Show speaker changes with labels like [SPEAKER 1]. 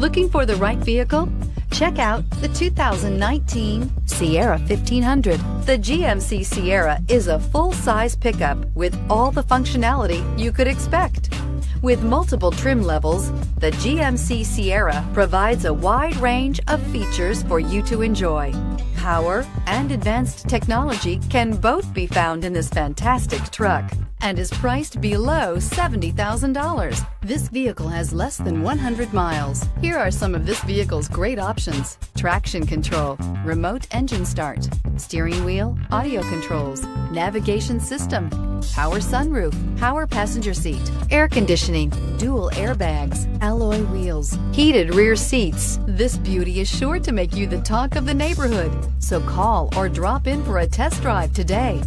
[SPEAKER 1] Looking for the right vehicle? Check out the 2019 Sierra 1500. The GMC Sierra is a full-size pickup with all the functionality you could expect. With multiple trim levels, the GMC Sierra provides a wide range of features for you to enjoy. Power and advanced technology can both be found in this fantastic truck and is priced below $70,000. This vehicle has less than 100 miles. Here are some of this vehicle's great options: traction control, remote engine start, steering wheel audio controls, navigation system, power sunroof, power passenger seat, air conditioning, dual airbags, alloy wheels, heated rear seats. This beauty is sure to make you the talk of the neighborhood. So call or drop in for a test drive today.